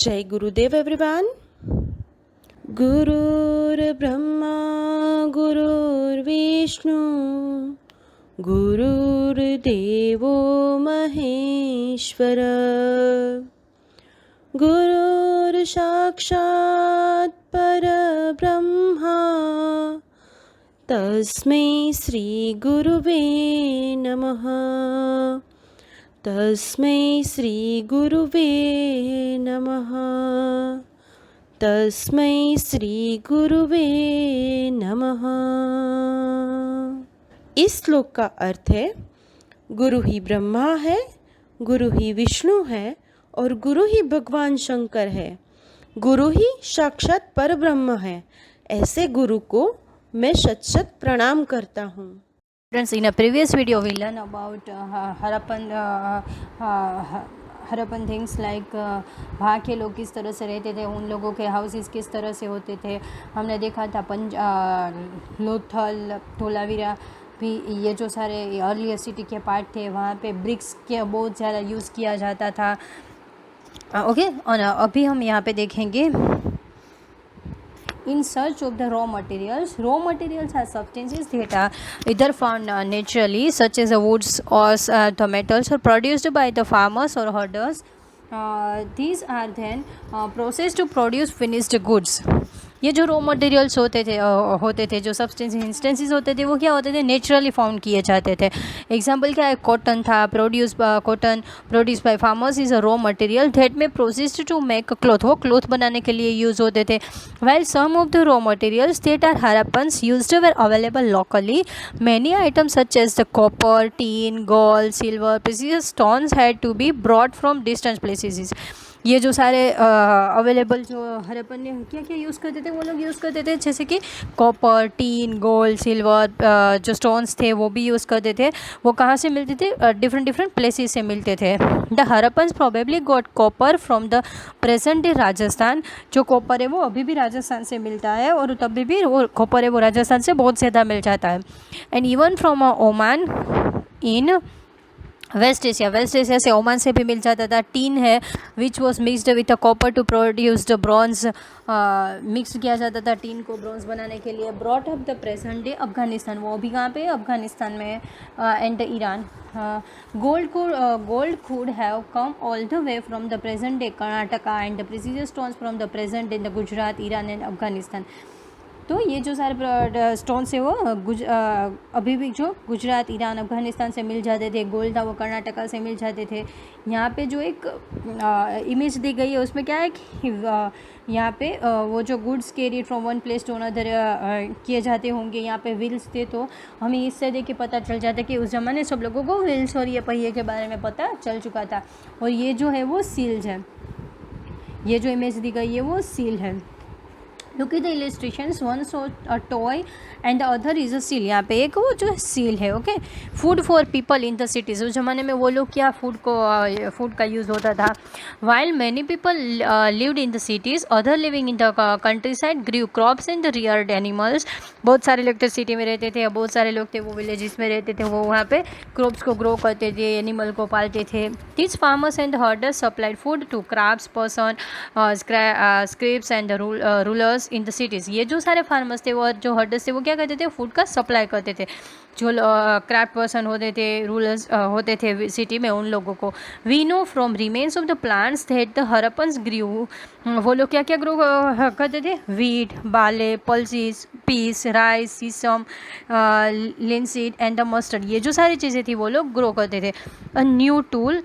जय गुरुदेव एवरीवन। गुरुर्ब्रह्मा गुरुर्विष्णु गुरुर्देवो महेश्वर गुरुर्साक्षात् परब्रह्मा तस्मै श्री गुरुवे नमः। तस्मै श्री गुरुवे नमः। तस्मै श्री गुरुवे नमः। इस श्लोक का अर्थ है, गुरु ही ब्रह्मा है, गुरु ही विष्णु है और गुरु ही भगवान शंकर है। गुरु ही साक्षात परब्रह्म है। ऐसे गुरु को मैं शत शत प्रणाम करता हूँ। Friends, in a previous video we learned about Harappan things like वहाँ के लोग किस तरह से रहते थे, उन लोगों के हाउसेस किस तरह से होते थे। हमने देखा था लोथल, धोलावीरा भी, ये जो सारे अर्ली सिटी के पार्ट थे, वहाँ पे ब्रिक्स के बहुत ज़्यादा यूज़ किया जाता था। ओके, और अभी हम यहाँ पे देखेंगे in search of the raw materials. Raw materials are substances that are either found naturally, such as the woods or the metals, or produced by the farmers or herders. These are then processed to produce finished goods. ये जो raw materials होते थे जो substance instances होते थे, वो क्या होते थे, नेचुरली फाउंड किए जाते थे। एग्जाम्पल क्या है, कॉटन था, cotton produce by farmers is a raw material that may processed to make cloth, वो क्लॉथ बनाने के लिए यूज़ होते थे। Well some of the raw materials that are Harappans used were available locally. Many items such as the copper, tin, gold, silver, precious stones had to be brought from distant places. ये जो सारे available जो हरप्पन ने क्या क्या use करते थे, वो लोग यूज़ करते थे जैसे कि कॉपर, टीन, गोल्ड, सिल्वर, जो स्टोन्स थे वो भी यूज़ करते थे। वो कहाँ से मिलते थे, डिफरेंट प्लेसेस से मिलते थे। The Harappans probably got copper from the present day Rajasthan. जो कॉपर है वो अभी भी राजस्थान से मिलता है, और तभी भी वो कॉपर है वो राजस्थान से बहुत ज़्यादा मिल जाता है। And even from Oman in West Asia से ओमान से भी मिल जाता था। टीन है which was mixed with a copper to produce the bronze, mix किया जाता था टीन को ब्रॉन्ज बनाने के लिए। Brought up the present day Afghanistan, वो अभी कहाँ पे, अफगानिस्तान में, and Iran. Gold could have come all the way from the present day Karnataka and the precious stones from the present day in the Gujarat, Iran and Afghanistan. तो ये जो सारे stones है वो अभी भी जो गुजरात, ईरान, अफगानिस्तान से मिल जाते थे। गोल्ड था वो कर्नाटका से मिल जाते थे। यहाँ पे जो एक इमेज दी गई है उसमें क्या है कि यहाँ पे वो जो goods carried from one place to another किए जाते होंगे। यहाँ पे व्हील्स थे, तो हमें इससे देख के पता चल जाता है कि उस ज़माने सब लोगों को व्हील्स और ये पहिए के बारे में पता चल चुका था। और ये जो है वो सील्स है, ये जो इमेज दी गई है वो सील है। Look at the illustrations, one so a toy and the other is a seal. यहाँ पे एक वो जो सील है। Okay, food for people in the cities, उस ज़माने में वो लोग क्या फूड का यूज़ होता था। While many people lived in the cities, other living in the country side grew crops and the reared animals. बहुत सारे लोग तो सिटी में रहते थे, बहुत सारे लोग थे वो विलेजेस में रहते थे, वो वहाँ पे क्रॉप्स को ग्रो करते थे, एनिमल को पालते थे। This farmers and herders supplied food to crafts person, scribes and rulers in the cities. ये जो सारे फार्मर्स थे वो जो हर्डर्स थे वो क्या करते थे, फूड का सप्लाई करते थे। जो क्राफ्ट पर्सन होते थे, रूलर्स होते थे सिटी में, उन लोगों को। We know from remains of the plants that the Harappans grew, वो लोग क्या क्या ग्रो करते थे, wheat, barley, pulses, peas, rice, sesame, linseed and the mustard. ये जो सारी चीज़ें थी वो लोग ग्रो करते थे। A new tool,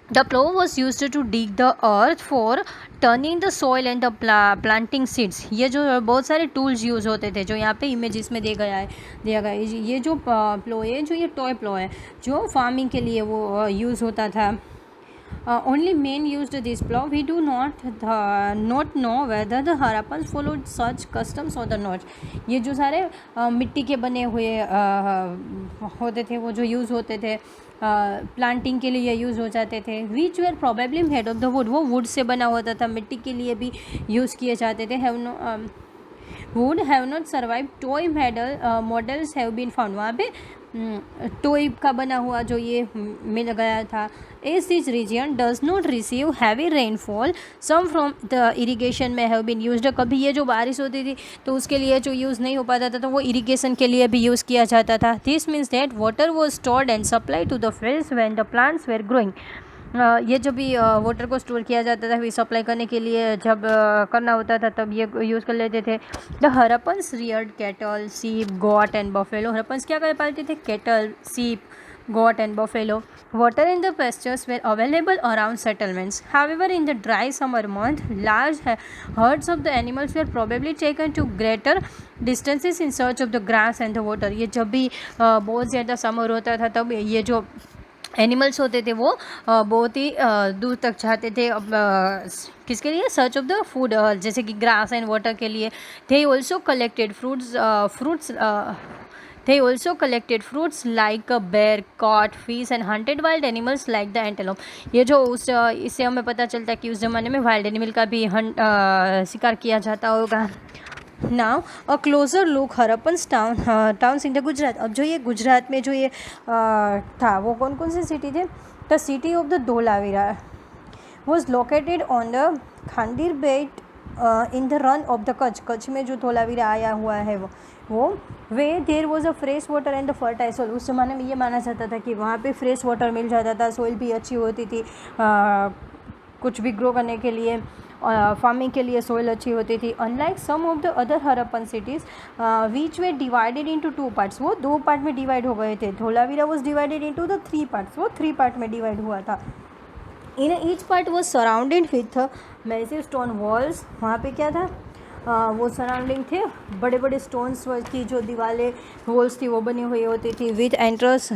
the plow was used to dig the earth for turning the soil and the planting seeds. ये जो बहुत सारे टूल्स यूज़ होते थे, जो यहाँ पे इमेजेस में दिया गया है। ये जो प्लो है, जो ये टॉय प्लो है, जो फार्मिंग के लिए वो यूज़ होता था। Only men used this plow. We do not know whether the Harappans followed such customs or the not. ये जो सारे मिट्टी के बने हुए होते थे वो जो यूज़ होते थे, प्लांटिंग के लिए यूज़ हो जाते थे। Which were probably made of the wood, वो वुड से बना होता था, मिट्टी के लिए भी यूज़ किए जाते थे। would have not survived, toy models have been found। वहाँ पे टोई का बना हुआ जो ये मिल गया था। As this region does not receive heavy rainfall, some from the irrigation may have been used. कभी ये जो बारिश होती थी तो उसके लिए जो यूज़ नहीं हो पाता था तो वो इरीगेशन के लिए भी यूज़ किया जाता था। This means that water was stored and supply to the fields when the plants were growing. ये जब भी वाटर को स्टोर किया जाता था, फिर सप्लाई करने के लिए जब करना होता था तब ये यूज़ कर लेते थे। द हरप्पन्स रियर्ड कैटल, सीप, गॉट एंड बफेलो। हरप्पन्स क्या कर पालते थे? कैटल, सीप, goat and buffalo. Water in the pastures were available around settlements. However, in the dry summer month, large herds of the animals were probably taken to greater distances in search of the grass and the water. ये जब भी बहुत ज़्यादा summer होता था तब ये जो एनिमल्स होते थे वो बहुत ही दूर तक जाते थे किसके लिए? सर्च ऑफ द फूड, जैसे कि ग्रास एंड वाटर के लिए। They also collected They also collected fruits like a bear, caught fish and hunted wild animals like the antelope. ये जो इससे हमें पता चलता है कि उस ज़माने में वाइल्ड एनिमल का भी शिकार किया जाता होगा। Now a closure look Harappans towns in the Gujarat. अब जो ये गुजरात में जो ये था वो कौन कौन से सिटी थे? The city of the Dholavira was located on the Khadir Bet in the Rann of the Kutch में जो धोलावीरा आया हुआ है वो way there was a fresh water and the fertile soil. उस ज़माने में ये माना जाता था कि वहाँ पे फ्रेश वाटर मिल जाता था, सोइल भी अच्छी होती थी, कुछ भी ग्रो करने के लिए, फार्मिंग के लिए सोइल अच्छी होती थी। Unlike some of the other Harappan cities which were divided into 2 parts, वो 2 पार्ट में डिवाइड हो गए थे। Dholavira was divided into the 3 parts, वो 3 पार्ट में डिवाइड हुआ था। In each part was surrounded with massive stone walls. वहाँ पे क्या था? वो सराउंडिंग थे बड़े बड़े स्टोन्स की जो दीवारें वॉल्स थी वो बनी हुई होती थी। With entrance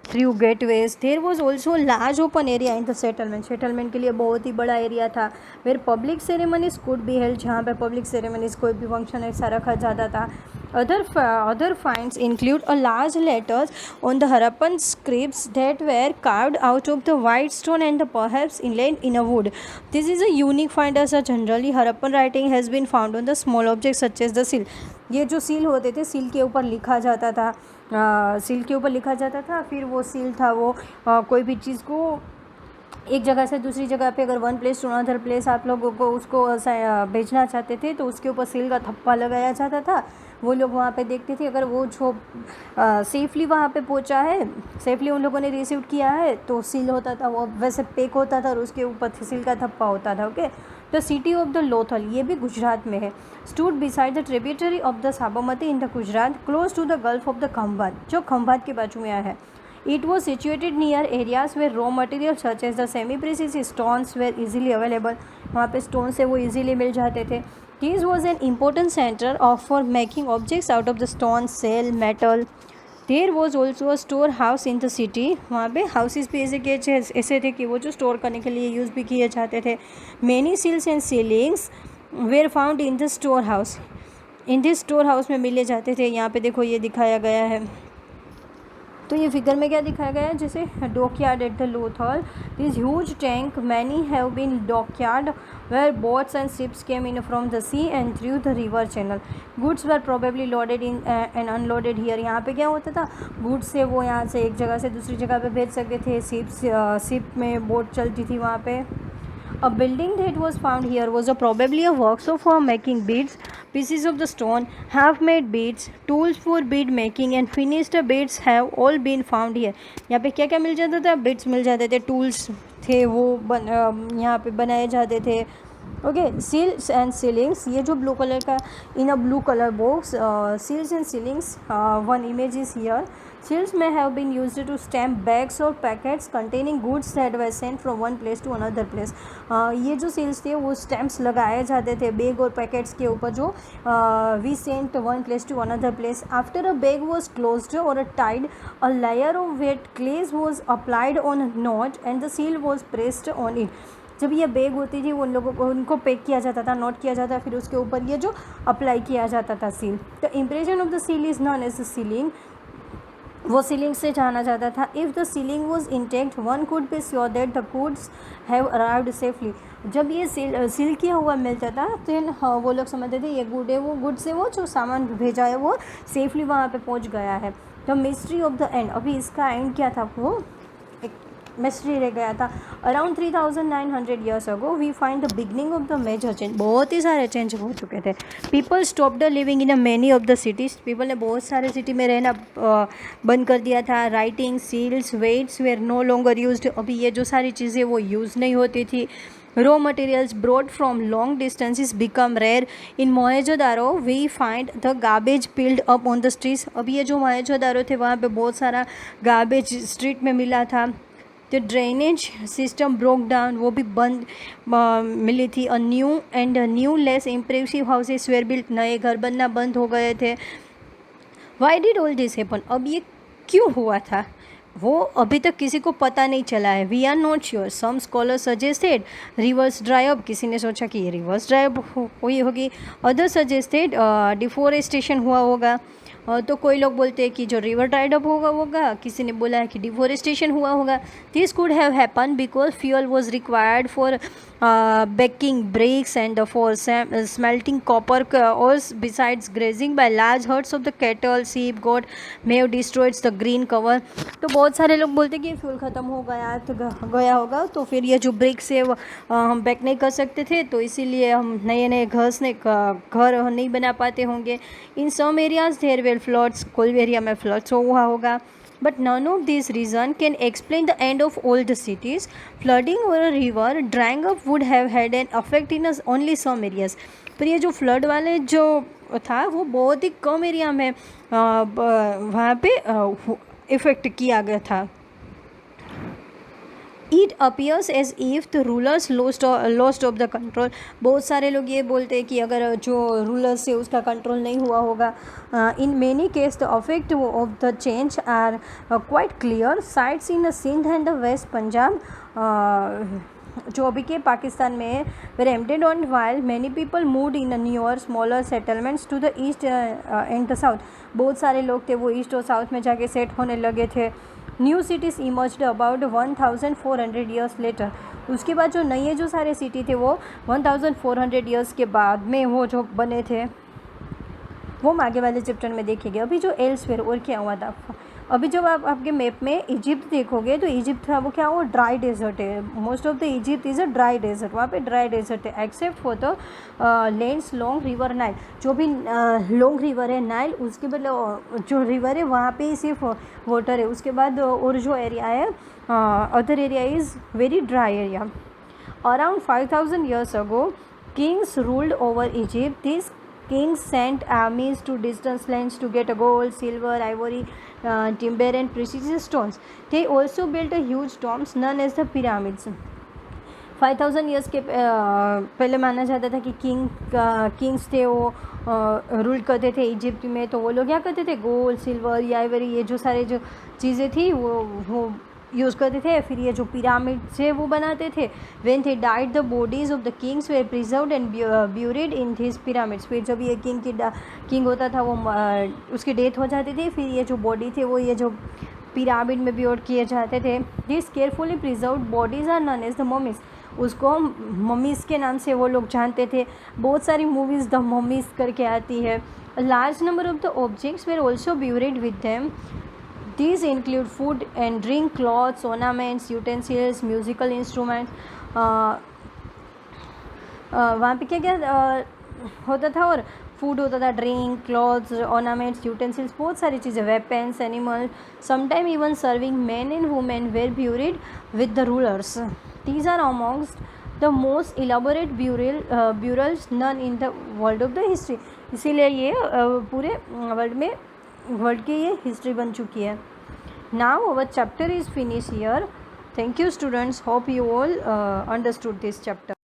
through gateways. There was also large open area in the settlement के लिए बहुत ही बड़ा एरिया था। Where public ceremonies could be held, जहाँ पे पब्लिक सेरेमनीज कोई भी फंक्शन ऐसा रखा जाता था। Other finds include a large letters on the Harappan scripts that were carved out of the white stone and perhaps inlaid in a wood. This is a unique find as such. Generally, Harappan writing has been found on the small objects such as the seal. ये जो seal होते थे, seal के ऊपर लिखा जाता था, seal के ऊपर लिखा जाता था। फिर वो सील था वो कोई भी चीज़ को एक जगह से दूसरी जगह पे अगर one place to another place आप लोगों को उसको भेजना चाहते थे तो उसके ऊपर सील का थप्पा लगाया जाता था। वो लोग वहाँ पे देखते थे अगर वो जो सेफली वहाँ पे पहुँचा है, सेफली उन लोगों ने रिसीव किया है तो सील होता था, वो वैसे पैक होता था और उसके ऊपर सील का थप्पा होता था। Okay, the city of the Lothal, ये भी गुजरात में है। Stood beside the tributary of the Sabarmati in the Gujarat, close to the gulf of the Khambhat, जो खंभात के बाजू में है। It was situated near areas where raw materials such as the semi-precious stones were easily available. वहाँ पे stones से वो easily मिल जाते थे। This was an important center for making objects out of the stone, shell, metal. There was also a storehouse in the city. वहाँ पे houses भी ऐसे थे कि वो जो store करने के लिए यूज़ भी किए जाते थे। Many seals and ceilings were found in the storehouse. In this storehouse में मिले जाते थे। यहाँ पे देखो ये दिखाया गया है। तो ये फिगर में क्या दिखाया गया है? जैसे dockyard at the Lothal, this huge tank, many have been dockyard where boats and ships came in from the sea and through the river channel, goods were probably loaded in and unloaded here. यहाँ पे क्या होता था? Goods से वो यहाँ से एक जगह से दूसरी जगह पे भेज सकते थे। शिप में बोट चलती थी वहाँ पे। A building that was found here was probably a workshop for making beads, pieces of the stone, half-made beads, tools for bead making and finished beads have all been found here. यहाँ पे क्या क्या मिल जाता था? beads मिल जाते थे, tools थे वो यहाँ पे बनाए जाते थे। ओके, सील्स एंड सीलिंग्स, ये जो ब्लू कलर का in a blue colour box, seals and sealings, one image is here. Seals may have been used to stamp bags or packets containing goods that were sent from one place to another place. ये जो seals थे वो stamps लगाए जाते थे bag और packets के ऊपर जो we sent one place to another place. After a bag was closed or tied, a layer of wet clay was applied on a knot and the seal was pressed on it. जब ये bag होती थी उन लोगों को उनको pack किया जाता था, नोट किया जाता, फिर उसके ऊपर ये जो अप्लाई किया जाता था seal. The impression of the seal is known as the sealing, वो सीलिंग से जाना जाता था. If the sealing was intact one could be sure that the goods have arrived safely. जब ये सील किया हुआ मिलता था तो वो लोग समझते थे ये गुड है, वो गुड से वो जो सामान भेजा है वो सेफली वहाँ पे पहुँच गया है. The mystery of the end, अभी इसका एंड क्या था वो एक मिस्ट्री रह गया था. Around 3900 years ago we find the beginning of the major change. बहुत ही सारे चेंज हो चुके थे. People stop the living in a many of the cities. People ने बहुत सारे सिटी में रहना बंद कर दिया था. Writing, seals, weights were no longer used. अभी ये जो सारी चीज़ें वो यूज़ नहीं होती थी. Raw materials brought from long distances become rare. In Mohenjodaro we find the garbage piled up on the streets. अभी ये जो मोहनजोदारो थे वहाँ पे बहुत सारा गार्बेज स्ट्रीट में मिला था. The drainage system broke down, वो भी बंद मिली थी. A new less impressive houses were built. नए घर बनना बंद हो गए थे. Why did all this happen. अब ये क्यों हुआ था वो अभी तक किसी को पता नहीं चला है. We are not sure. Some scholar suggested rivers dry up. किसी ने सोचा कि ये रिवर्स ड्राई अप हुई होगी. अदर सजेस्टेड डिफोरेस्टेशन हुआ होगा. तो कोई लोग बोलते हैं कि जो रिवर ड्राइड अप होगा. किसी ने बोला है कि डिफोरेस्टेशन हुआ होगा. This could have happen because fuel was required for baking bricks and for smelting copper ores. Besides grazing by large herds of the cattle, sheep, goat may have destroyed the green cover. तो बहुत सारे लोग बोलते हैं कि fuel ख़त्म हो गया तो गया होगा तो फिर ये जो ब्रिक्स है वो हम बैक नहीं कर सकते थे तो इसीलिए हम नए घर नहीं बना पाते होंगे. In some areas there were floods. कोई एरिया में फ्लड्स हुआ होगा. But none of these reasons can explain the end of all the cities. Flooding or a river drying up would have had an effect in only some areas. पर ये जो flood वाले जो था वो बहुत ही कम एरिया में वहाँ पे इफ़ेक्ट किया गया था. It appears as if the rulers lost of the control. बहुत सारे लोग ये बोलते हैं कि अगर जो रूलर्स है उसका कंट्रोल नहीं हुआ होगा. In many cases the effect of the change are quite clear. Sites in Sindh and the West Punjab जो अभी के पाकिस्तान में है were emptied on while many people moved in newer smaller settlements to the east and the south. बहुत सारे लोग थे वो ईस्ट और साउथ में जाके सेट होने लगे थे. New cities emerged about 1400 years later. उसके बाद जो नए जो सारे सिटी थे वो 1400 ईयर्स के बाद में वो जो बने थे वो हम आगे वाले चैप्टर में देखेंगे. अभी जो एल्सवेयर और क्या हुआ था. अभी जब आप आपके मैप में इजिप्ट देखोगे तो इजिप्ट था वो क्या वो ड्राई डेजर्ट है. Most of the Egypt is a dry desert. वहाँ पे ड्राई डेजर्ट है except for the lands long river Nile. जो भी लॉन्ग रिवर है नाइल उसके बाद जो रिवर है वहाँ पे ही सिर्फ वाटर है. उसके बाद और जो एरिया है other area is very dry area. Around 5000 years ago kings ruled over Egypt. These kings sent armies to distant lands to get gold, silver, ivory, timber and precious stones. They also built a huge tombs known as the pyramids. 5000 years के पहले माना जाता था कि Kings थे वो rule करते थे इजिप्ट में. तो वो लोग क्या करते थे गोल्ड, सिल्वर, आइवरी ये जो सारे जो चीज़ें थी वो यूज़ करते थे. फिर ये जो पिरामिड है वो बनाते थे. When they died the bodies of the kings were preserved and buried in this pyramids. फिर जब ये किंग होता था वो उसकी डेथ हो जाती थी फिर ये जो बॉडी थे वो ये जो पिरामिड में ब्यूर किए जाते थे. This carefully preserved bodies are known as the mummies. उसको ममीज़ के नाम से वो लोग जानते थे. बहुत सारी मूवीज़ द ममीज़ करके आती है. A large number of the objects were also buried with them. These include food and drink, clothes, ornaments, utensils, musical instruments. वहाँ पे क्या क्या होता था और फूड होता था, ड्रिंक, क्लॉथ्स, ऑर्नामेंट्स, यूटेंसिल्स, बहुत सारी चीज़ें, weapons, animals. Sometime even serving man and women were buried with the rulers. These are amongst the most elaborate burials known in the world of the history. इसीलिए ये पूरे world की ये history बन चुकी है. Now our chapter is finished here. Thank you students. Hope you all understood this chapter.